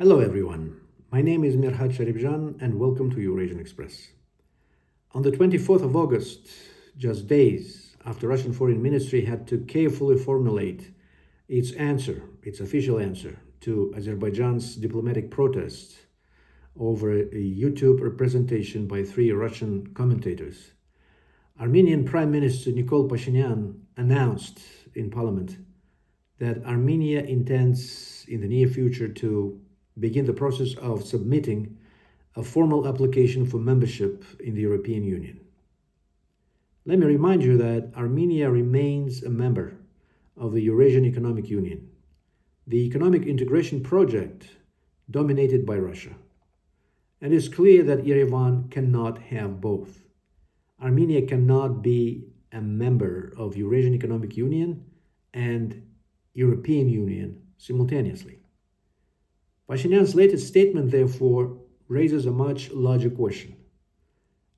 Hello everyone, my name is Mirhat Sharibjan and welcome to Eurasian Express. On the 24th of August, just days after Russian Foreign Ministry had to carefully formulate its official answer to Azerbaijan's diplomatic protests over a YouTube representation by three Russian commentators, Armenian Prime Minister Nikol Pashinian announced in parliament that Armenia intends in the near future to begin the process of submitting a formal application for membership in the European Union. Let me remind you that Armenia remains a member of the Eurasian Economic Union, the economic integration project dominated by Russia. And it's clear that Yerevan cannot have both. Armenia cannot be a member of Eurasian Economic Union and European Union simultaneously. Pashinian's latest statement, therefore, raises a much larger question.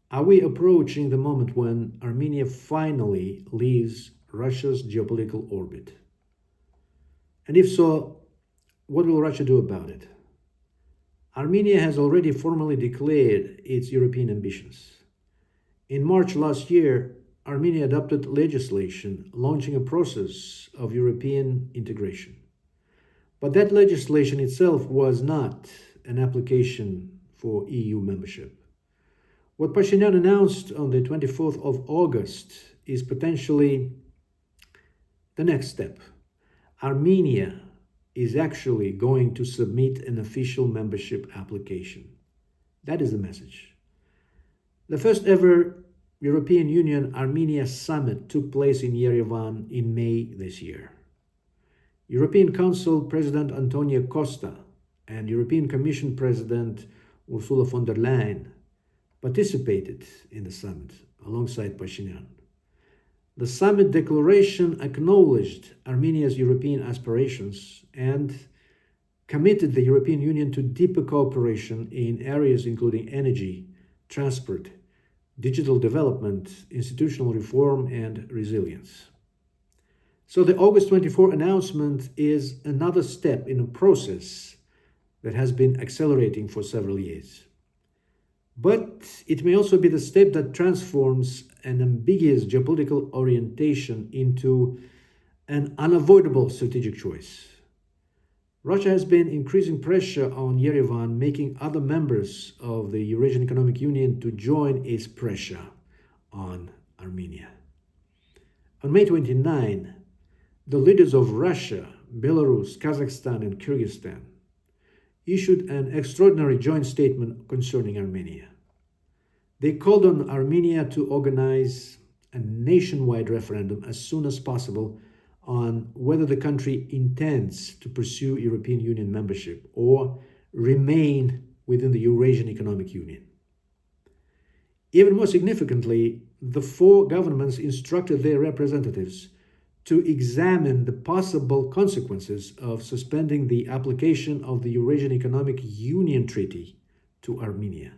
Are we approaching the moment when Armenia finally leaves Russia's geopolitical orbit? And if so, what will Russia do about it? Armenia has already formally declared its European ambitions. In March last year, Armenia adopted legislation launching a process of European integration. But that legislation itself was not an application for EU membership. What Pashinian announced on the 24th of August is potentially the next step. Armenia is actually going to submit an official membership application. That is the message. The first ever European Union-Armenia summit took place in Yerevan in May this year. European Council President Antonio Costa and European Commission President Ursula von der Leyen participated in the summit alongside Pashinian. The summit declaration acknowledged Armenia's European aspirations and committed the European Union to deeper cooperation in areas including energy, transport, digital development, institutional reform, and resilience. So the August 24 announcement is another step in a process that has been accelerating for several years. But it may also be the step that transforms an ambiguous geopolitical orientation into an unavoidable strategic choice. Russia has been increasing pressure on Yerevan, making other members of the Eurasian Economic Union to join its pressure on Armenia. On May 29, the leaders of Russia, Belarus, Kazakhstan, and Kyrgyzstan issued an extraordinary joint statement concerning Armenia. They called on Armenia to organize a nationwide referendum as soon as possible on whether the country intends to pursue European Union membership or remain within the Eurasian Economic Union. Even more significantly, the four governments instructed their representatives to examine the possible consequences of suspending the application of the Eurasian Economic Union Treaty to Armenia.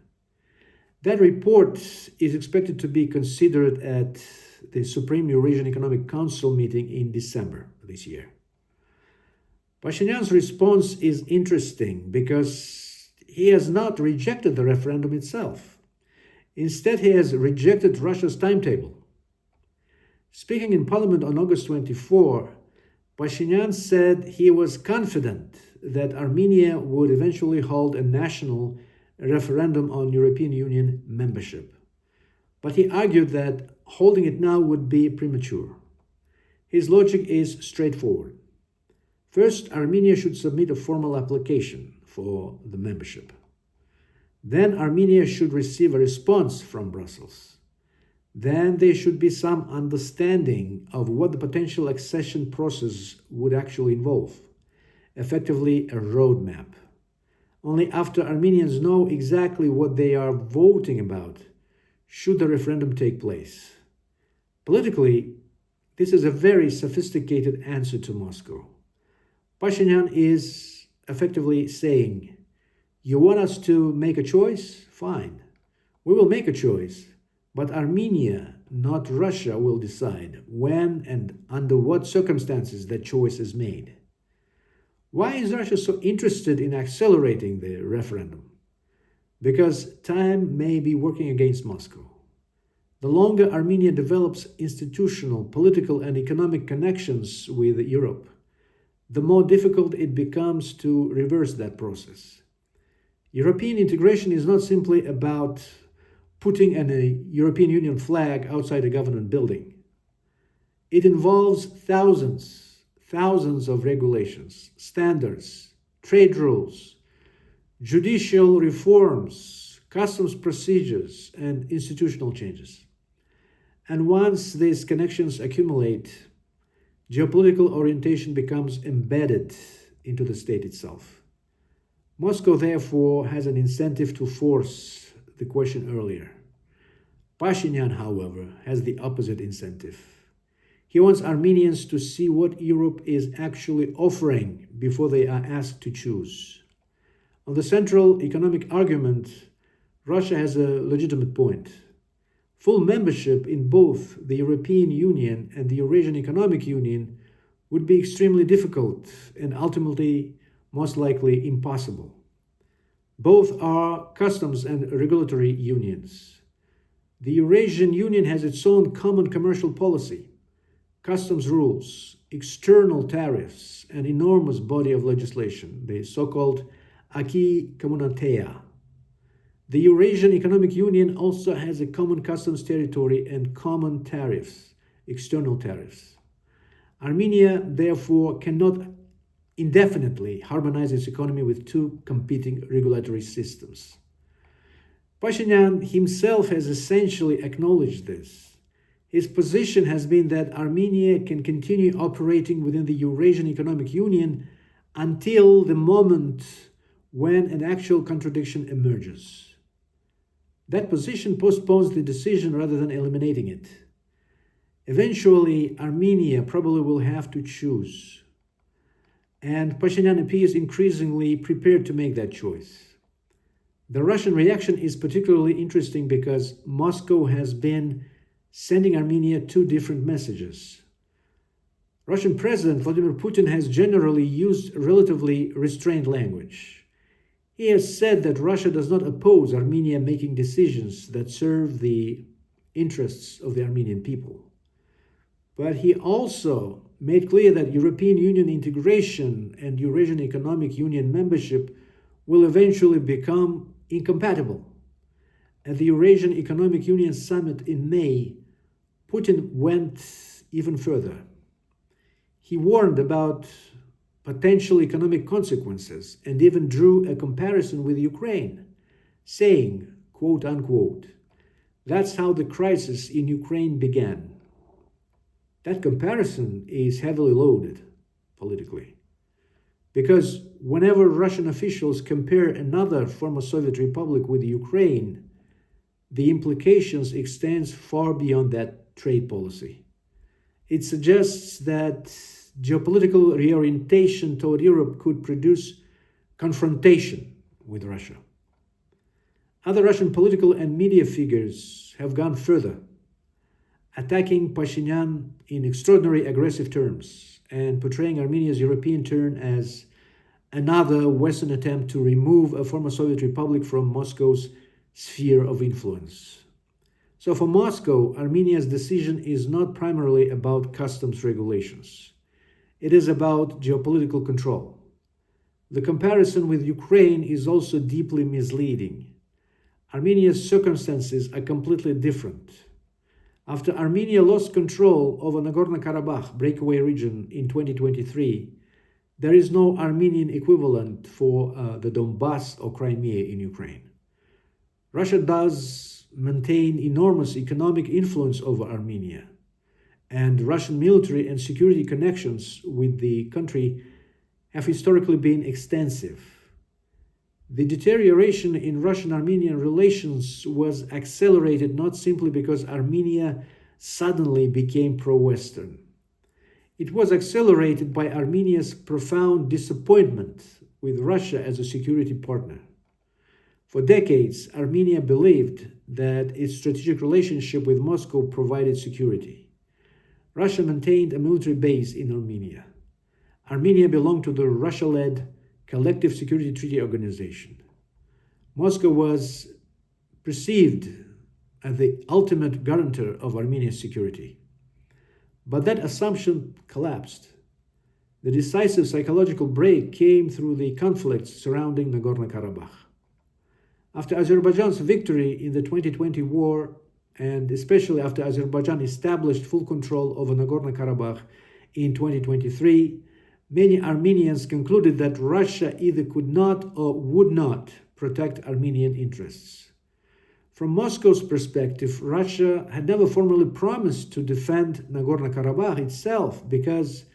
That report is expected to be considered at the Supreme Eurasian Economic Council meeting in December this year. Pashinian's response is interesting because he has not rejected the referendum itself. Instead, he has rejected Russia's timetable. Speaking in Parliament on August 24, Pashinian said he was confident that Armenia would eventually hold a national referendum on European Union membership. But he argued that holding it now would be premature. His logic is straightforward. First, Armenia should submit a formal application for the membership. Then Armenia should receive a response from Brussels. Then there should be some understanding of what the potential accession process would actually involve, effectively a roadmap. Only after Armenians know exactly what they are voting about should the referendum take place. Politically, this is a very sophisticated answer to Moscow. Pashinian is effectively saying, you want us to make a choice? Fine. We will make a choice. But Armenia, not Russia, will decide when and under what circumstances that choice is made. Why is Russia so interested in accelerating the referendum? Because time may be working against Moscow. The longer Armenia develops institutional, political, and economic connections with Europe, the more difficult it becomes to reverse that process. European integration is not simply about putting a European Union flag outside a government building. It involves thousands of regulations, standards, trade rules, judicial reforms, customs procedures, and institutional changes. And once these connections accumulate, geopolitical orientation becomes embedded into the state itself. Moscow, therefore, has an incentive to force the question earlier. Pashinian, however, has the opposite incentive. He wants Armenians to see what Europe is actually offering before they are asked to choose. On the central economic argument, Russia has a legitimate point. Full membership in both the European Union and the Eurasian Economic Union would be extremely difficult and ultimately, most likely, impossible. Both are customs and regulatory unions. The Eurasian Union has its own common commercial policy, customs rules, external tariffs, an enormous body of legislation, the so-called acquis communautaire. The Eurasian Economic Union also has a common customs territory and common tariffs, external tariffs. Armenia, therefore, cannot indefinitely harmonize its economy with two competing regulatory systems. Pashinyan himself has essentially acknowledged this. His position has been that Armenia can continue operating within the Eurasian Economic Union until the moment when an actual contradiction emerges. That position postpones the decision rather than eliminating it. Eventually, Armenia probably will have to choose. And Pashinyan appears increasingly prepared to make that choice. The Russian reaction is particularly interesting because Moscow has been sending Armenia two different messages. Russian President Vladimir Putin has generally used relatively restrained language. He has said that Russia does not oppose Armenia making decisions that serve the interests of the Armenian people. But he also made clear that European Union integration and Eurasian Economic Union membership will eventually become incompatible. At the Eurasian Economic Union Summit in May, Putin went even further. He warned about potential economic consequences and even drew a comparison with Ukraine, saying, quote unquote, "That's how the crisis in Ukraine began." That comparison is heavily loaded politically, because whenever Russian officials compare another former Soviet republic with Ukraine, the implications extends far beyond that trade policy. It suggests that geopolitical reorientation toward Europe could produce confrontation with Russia. Other Russian political and media figures have gone further, attacking Pashinyan in extraordinary aggressive terms and portraying Armenia's European turn as another Western attempt to remove a former Soviet republic from Moscow's sphere of influence. So for Moscow, Armenia's decision is not primarily about customs regulations. It is about geopolitical control. The comparison with Ukraine is also deeply misleading. Armenia's circumstances are completely different. After Armenia lost control over Nagorno-Karabakh breakaway region in 2023, there is no Armenian equivalent for the Donbass or Crimea in Ukraine. Russia does maintain enormous economic influence over Armenia, and Russian military and security connections with the country have historically been extensive. The deterioration in Russian-Armenian relations was accelerated not simply because Armenia suddenly became pro-Western. It was accelerated by Armenia's profound disappointment with Russia as a security partner. For decades, Armenia believed that its strategic relationship with Moscow provided security. Russia maintained a military base in Armenia. Armenia belonged to the Russia-led Collective Security Treaty Organization. Moscow was perceived as the ultimate guarantor of Armenia's security. But that assumption collapsed. The decisive psychological break came through the conflicts surrounding Nagorno-Karabakh. After Azerbaijan's victory in the 2020 war, and especially after Azerbaijan established full control over Nagorno-Karabakh in 2023, many Armenians concluded that Russia either could not or would not protect Armenian interests. From Moscow's perspective, Russia had never formally promised to defend Nagorno-Karabakh itself because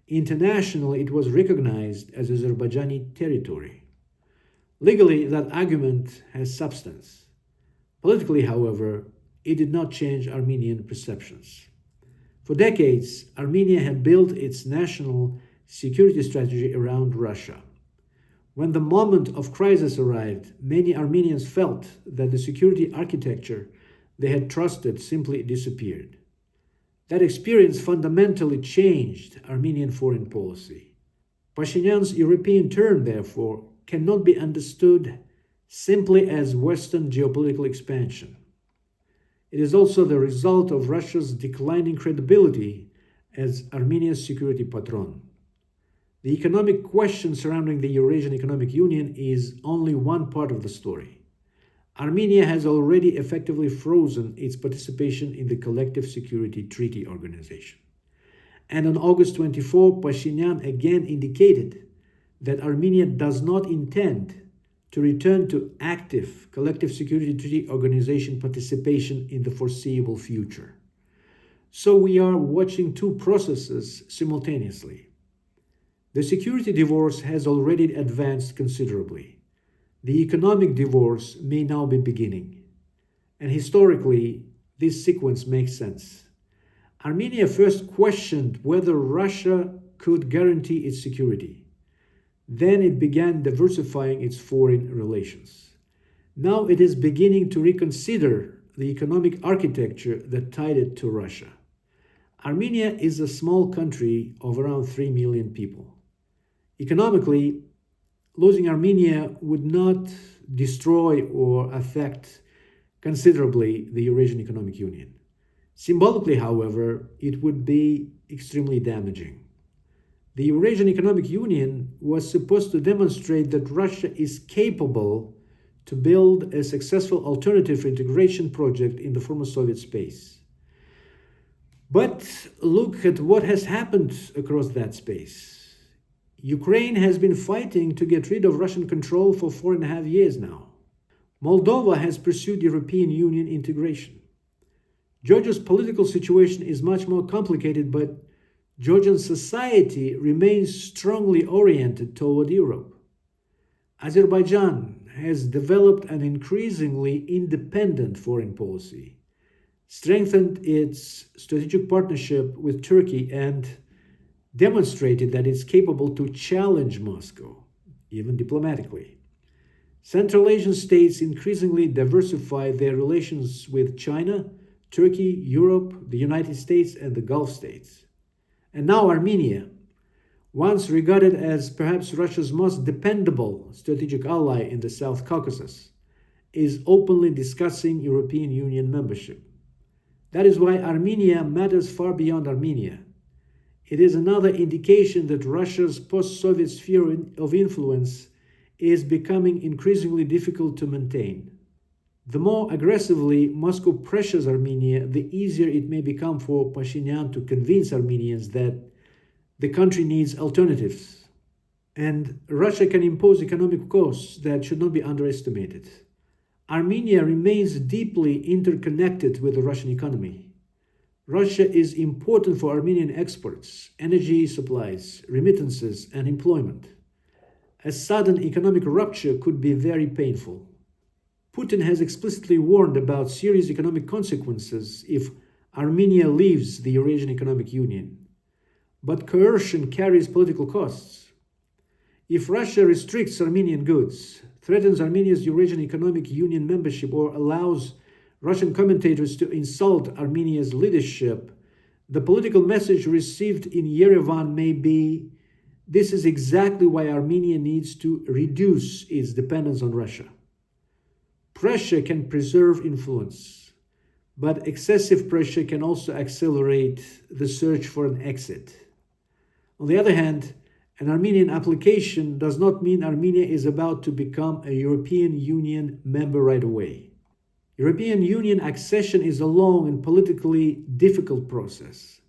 internationally it was recognized as Azerbaijani territory. Legally, that argument has substance. Politically, however, it did not change Armenian perceptions. For decades, Armenia had built its national security strategy around Russia. When the moment of crisis arrived, many Armenians felt that the security architecture they had trusted simply disappeared. That experience fundamentally changed Armenian foreign policy. Pashinian's European turn, therefore, cannot be understood simply as Western geopolitical expansion. It is also the result of Russia's declining credibility as Armenia's security patron. The economic question surrounding the Eurasian Economic Union is only one part of the story. Armenia has already effectively frozen its participation in the Collective Security Treaty Organization. And on August 24, Pashinian again indicated that Armenia does not intend to return to active Collective Security Treaty Organization participation in the foreseeable future. So we are watching two processes simultaneously. The security divorce has already advanced considerably. The economic divorce may now be beginning. And historically, this sequence makes sense. Armenia first questioned whether Russia could guarantee its security. Then it began diversifying its foreign relations. Now it is beginning to reconsider the economic architecture that tied it to Russia. Armenia is a small country of around 3 million people. Economically, losing Armenia would not destroy or affect considerably the Eurasian Economic Union. Symbolically, however, it would be extremely damaging. The Eurasian Economic Union was supposed to demonstrate that Russia is capable to build a successful alternative integration project in the former Soviet space. But look at what has happened across that space. Ukraine has been fighting to get rid of Russian control for 4.5 years now. Moldova has pursued European Union integration. Georgia's political situation is much more complicated, but Georgian society remains strongly oriented toward Europe. Azerbaijan has developed an increasingly independent foreign policy, strengthened its strategic partnership with Turkey, and demonstrated that it's capable to challenge Moscow, even diplomatically. Central Asian states increasingly diversify their relations with China, Turkey, Europe, the United States, and the Gulf states. And now Armenia, once regarded as perhaps Russia's most dependable strategic ally in the South Caucasus, is openly discussing European Union membership. That is why Armenia matters far beyond Armenia. It is another indication that Russia's post-Soviet sphere of influence is becoming increasingly difficult to maintain. The more aggressively Moscow pressures Armenia, the easier it may become for Pashinian to convince Armenians that the country needs alternatives. And Russia can impose economic costs that should not be underestimated. Armenia remains deeply interconnected with the Russian economy. Russia is important for Armenian exports, energy supplies, remittances, and employment. A sudden economic rupture could be very painful. Putin has explicitly warned about serious economic consequences if Armenia leaves the Eurasian Economic Union. But coercion carries political costs. If Russia restricts Armenian goods, threatens Armenia's Eurasian Economic Union membership, or allows Russian commentators to insult Armenia's leadership, the political message received in Yerevan may be This is exactly why Armenia needs to reduce its dependence on Russia. Pressure can preserve influence, but excessive pressure can also accelerate the search for an exit. On the other hand, an Armenian application does not mean Armenia is about to become a European Union member right away. European Union accession is a long and politically difficult process.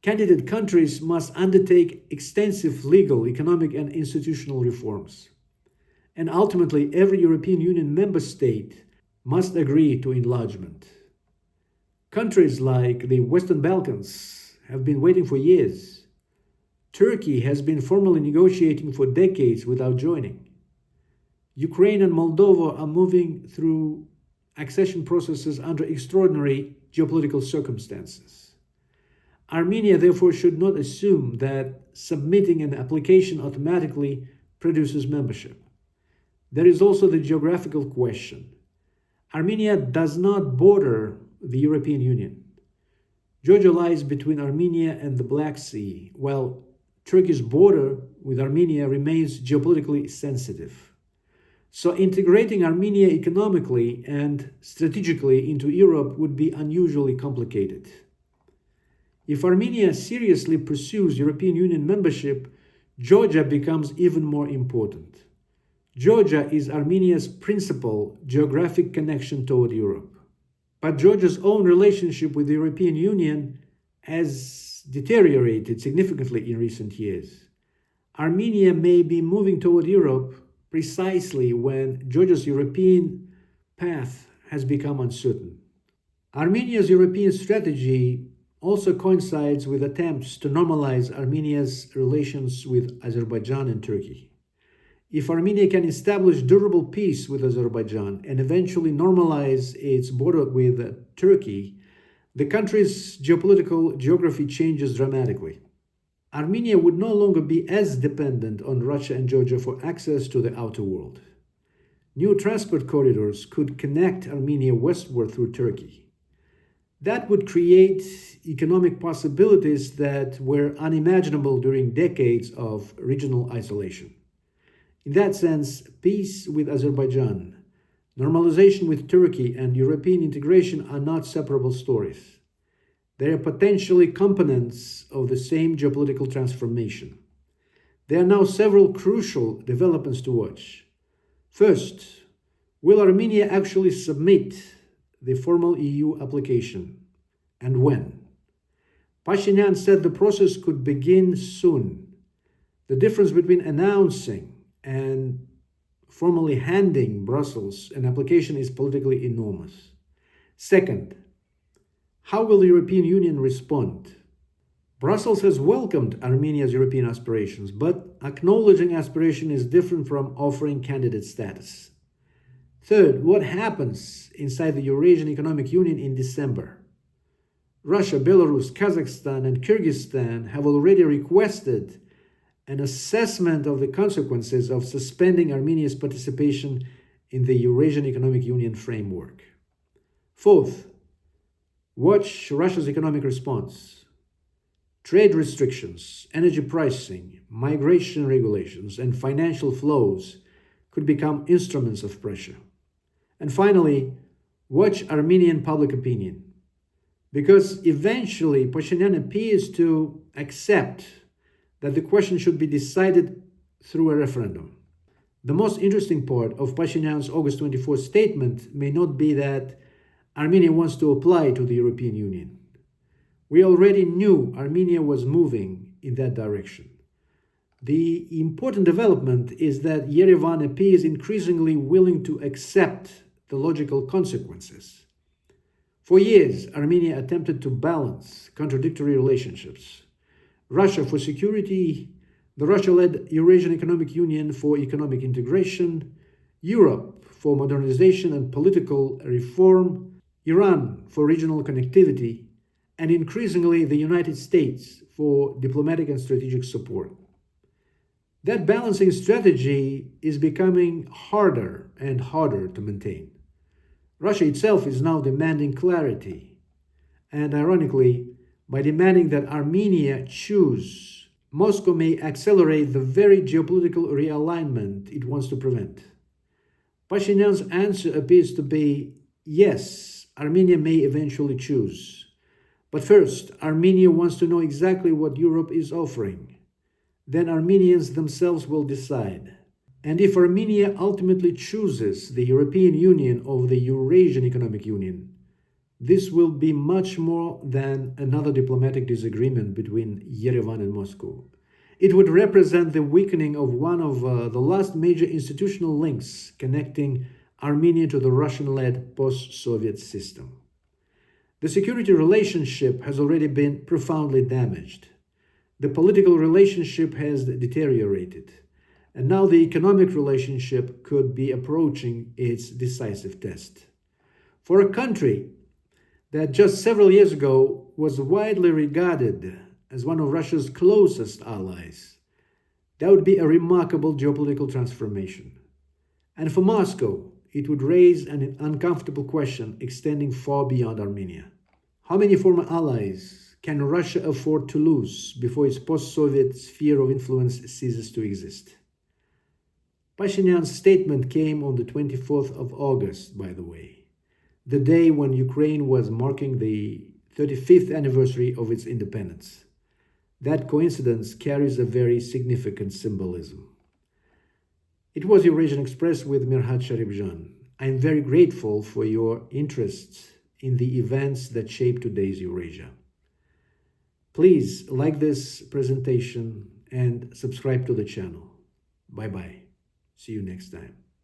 Candidate countries must undertake extensive legal, economic, and institutional reforms. And ultimately, every European Union member state must agree to enlargement. Countries like the Western Balkans have been waiting for years. Turkey has been formally negotiating for decades without joining. Ukraine and Moldova are moving through accession processes under extraordinary geopolitical circumstances. Armenia, therefore, should not assume that submitting an application automatically produces membership. There is also the geographical question. Armenia does not border the European Union. Georgia lies between Armenia and the Black Sea, while Turkey's border with Armenia remains geopolitically sensitive. So integrating Armenia economically and strategically into Europe would be unusually complicated. If Armenia seriously pursues European Union membership, Georgia becomes even more important. Georgia is Armenia's principal geographic connection toward Europe. But Georgia's own relationship with the European Union has deteriorated significantly in recent years. Armenia may be moving toward Europe precisely when Georgia's European path has become uncertain. Armenia's European strategy also coincides with attempts to normalize Armenia's relations with Azerbaijan and Turkey. If Armenia can establish durable peace with Azerbaijan and eventually normalize its border with Turkey, the country's geopolitical geography changes dramatically. Armenia would no longer be as dependent on Russia and Georgia for access to the outer world. New transport corridors could connect Armenia westward through Turkey. That would create economic possibilities that were unimaginable during decades of regional isolation. In that sense, peace with Azerbaijan, normalization with Turkey, and European integration are not separable stories. They are potentially components of the same geopolitical transformation. There are now several crucial developments to watch. First, will Armenia actually submit the formal EU application, and when? Pashinian said the process could begin soon. The difference between announcing and formally handing Brussels an application is politically enormous. Second, how will the European Union respond? Brussels has welcomed Armenia's European aspirations, but acknowledging aspiration is different from offering candidate status. Third, what happens inside the Eurasian Economic Union in December? Russia, Belarus, Kazakhstan, and Kyrgyzstan have already requested an assessment of the consequences of suspending Armenia's participation in the Eurasian Economic Union framework. Fourth, watch Russia's economic response. Trade restrictions, energy pricing, migration regulations, and financial flows could become instruments of pressure. And finally, watch Armenian public opinion. Because eventually Pashinyan appears to accept that the question should be decided through a referendum. The most interesting part of Pashinyan's August 24 statement may not be that Armenia wants to apply to the European Union. We already knew Armenia was moving in that direction. The important development is that Yerevan appears increasingly willing to accept the logical consequences. For years, Armenia attempted to balance contradictory relationships. Russia for security, the Russia-led Eurasian Economic Union for economic integration, Europe for modernization and political reform, Iran for regional connectivity, and increasingly the United States for diplomatic and strategic support. That balancing strategy is becoming harder and harder to maintain. Russia itself is now demanding clarity, and ironically, by demanding that Armenia choose Moscow may accelerate the very geopolitical realignment it wants to prevent. Pashinian's answer appears to be yes, Armenia may eventually choose. But first, Armenia wants to know exactly what Europe is offering. Then Armenians themselves will decide. And if Armenia ultimately chooses the European Union over the Eurasian Economic Union, this will be much more than another diplomatic disagreement between Yerevan and Moscow. It would represent the weakening of one of the last major institutional links connecting Armenia to the Russian-led post-Soviet system. The security relationship has already been profoundly damaged. The political relationship has deteriorated. And now the economic relationship could be approaching its decisive test. For a country that just several years ago was widely regarded as one of Russia's closest allies, that would be a remarkable geopolitical transformation. And for Moscow, it would raise an uncomfortable question extending far beyond Armenia. How many former allies can Russia afford to lose before its post-Soviet sphere of influence ceases to exist? Pashinian's statement came on the 24th of August, by the way, the day when Ukraine was marking the 35th anniversary of its independence. That coincidence carries a very significant symbolism. It was Eurasian Express with Mirhat Sharibjan. I am very grateful for your interest in the events that shape today's Eurasia. Please like this presentation and subscribe to the channel. Bye-bye. See you next time.